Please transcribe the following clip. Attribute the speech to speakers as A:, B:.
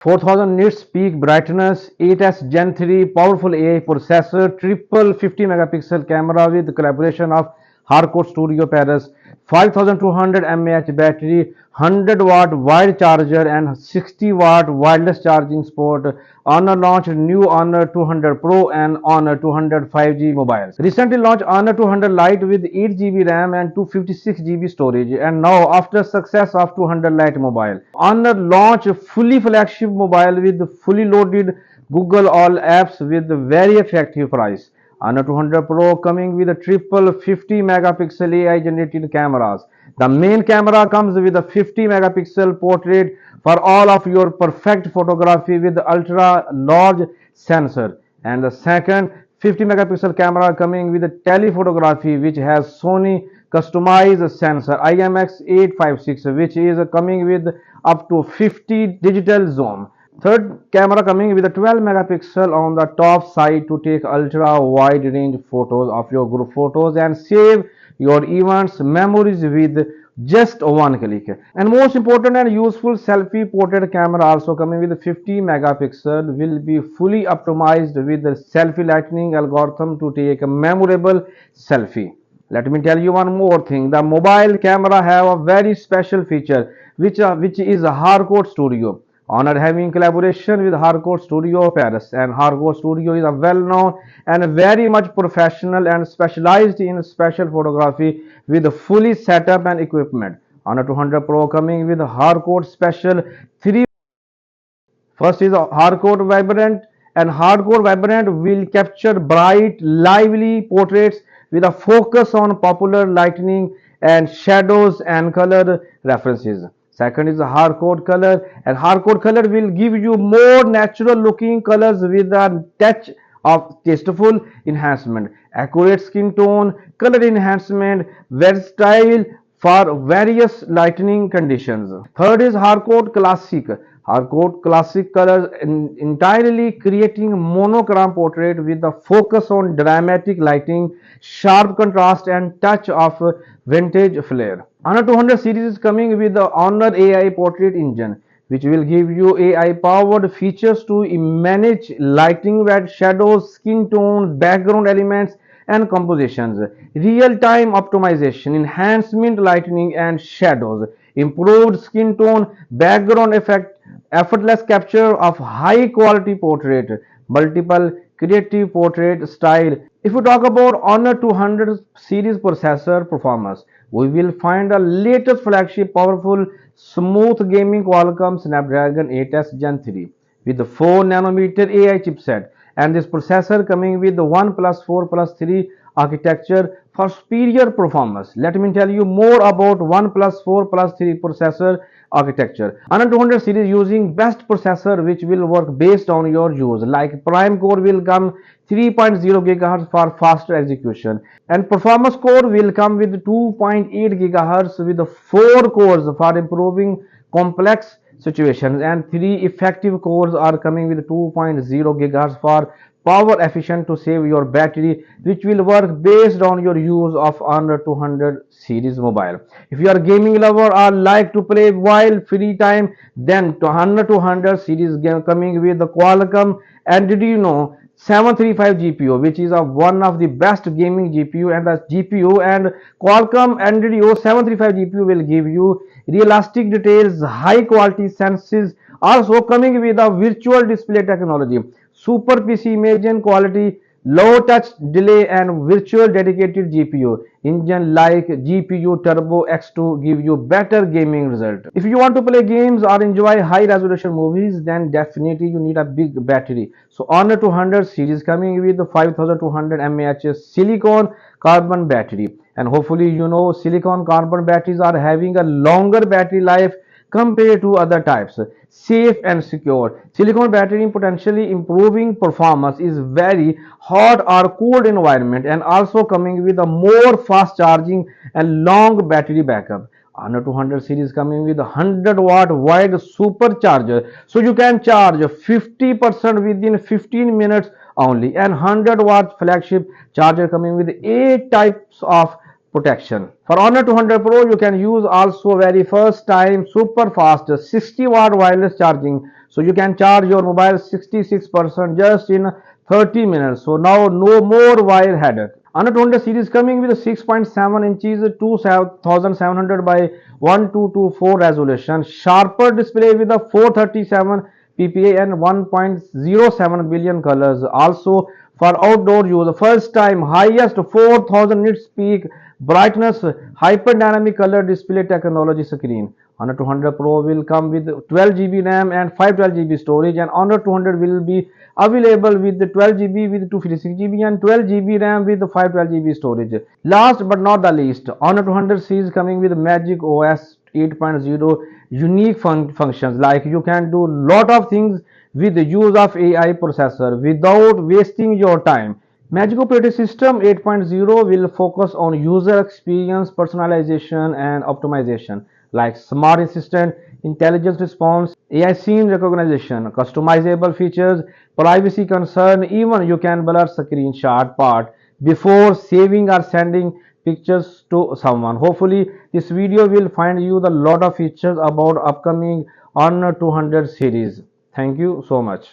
A: 4000 nits peak brightness, 8S Gen 3 powerful AI processor, triple 50 megapixel camera with collaboration of Harcourt Studio Paris, 5200 mAh battery, 100 watt wide charger and 60 watt wireless charging support. Honor launched new Honor 200 Pro and Honor 200 5G mobiles. Recently launched Honor 200 Lite with 8 GB RAM and 256 GB storage, and now after success of 200 Lite mobile, Honor launched fully flagship mobile with fully loaded Google All apps with very effective price. Honor 200 Pro coming with a triple 50 megapixel AI generated cameras. The main camera comes with a 50 megapixel portrait for all of your perfect photography with ultra large sensor, and the second 50 megapixel camera coming with a telephotography which has Sony customized sensor IMX856, which is coming with up to 50 digital zoom. Third camera coming with a 12 megapixel on the top side to take ultra wide range photos of your group photos and save your events memories with just one click. And most important and useful selfie portrait camera also coming with 50 megapixel will be fully optimized with the selfie lightning algorithm to take a memorable selfie. Let me tell you one more thing. The mobile camera have a very special feature which is a Harcourt Studio. Honor having collaboration with Harcourt Studio Paris, and Harcourt Studio is a well-known and very much professional and specialized in special photography with a fully setup and equipment. Honor 200 Pro coming with Harcourt Special 3. First is Harcourt Vibrant, and Harcourt Vibrant will capture bright, lively portraits with a focus on popular lighting and shadows and color references. Second is Harcourt Color, and Harcourt Color will give you more natural looking colors with a touch of tasteful enhancement, accurate skin tone, color enhancement, versatile for various lighting conditions. Third is Harcourt Classic. Harcourt Classic colors entirely creating monochrome portrait with a focus on dramatic lighting, sharp contrast and touch of vintage flair. Honor 200 series is coming with the Honor AI portrait engine, which will give you AI powered features to manage lighting, red shadows, skin tones, background elements and compositions, real-time optimization, enhancement lighting and shadows, improved skin tone, background effect, effortless capture of high quality portrait, multiple creative portrait style. If we talk about Honor 200 series processor performance, we will find the latest flagship powerful smooth gaming Qualcomm Snapdragon 8S Gen 3 with the 4 nanometer AI chipset, and this processor coming with the 1 plus 4 plus 3 architecture for superior performance. Let me tell you more about 1 plus 4 plus 3 processor architecture. Honor 200 series using best processor which will work based on your use, like prime core will come 3.0 gigahertz for faster execution, and performance core will come with 2.8 gigahertz with the 4 cores for improving complex situations, and 3 effective cores are coming with 2.0 gigahertz for power efficient to save your battery, which will work based on your use of Honor 200 series mobile. If you are gaming lover or like to play while free time, then Honor 200 series game coming with the Qualcomm Adreno 735 GPU, which is one of the best gaming GPU, and the GPU and Qualcomm Adreno 735 GPU will give you realistic details, high quality senses, also coming with a virtual display technology, super PC imaging quality, low touch delay and virtual dedicated GPU engine like GPU Turbo X2 give you better gaming result. If you want to play games or enjoy high resolution movies, then definitely you need a big battery. So Honor 200 series coming with the 5200 mAh silicon carbon battery, and hopefully you know silicon carbon batteries are having a longer battery life compared to other types, safe and secure. Silicon battery potentially improving performance is very hot or cold environment, and also coming with a more fast charging and long battery backup. Honor 200 series coming with a 100-watt wide supercharger, so you can charge 50% within 15 minutes only, and 100-watt flagship charger coming with 8 types of protection. For Honor 200 Pro, you can use also very first time super fast 60-watt wireless charging. So you can charge your mobile 66% just in 30 minutes. So now no more wire headache. Honor 200 series coming with a 6.7 inches 2700 by 1224 resolution, sharper display with a 437 ppi and 1.07 billion colors. Also for outdoor use, first time highest 4000 nits peak brightness hyper dynamic color display technology screen. Honor 200 Pro will come with 12 GB RAM and 512 GB storage, and Honor 200 will be available with the 12 GB with 256 GB and 12 GB RAM with 512 GB storage. Last but not the least, Honor 200 series coming with Magic OS 8.0 unique functions, like you can do lot of things with the use of AI processor without wasting your time. Magic Operating System 8.0 will focus on user experience, personalization, and optimization, like smart assistant, intelligence response, AI scene recognition, customizable features, privacy concern. Even you can blur screenshot part before saving or sending pictures to someone. Hopefully, this video will find you the lot of features about upcoming Honor 200 series. Thank you so much.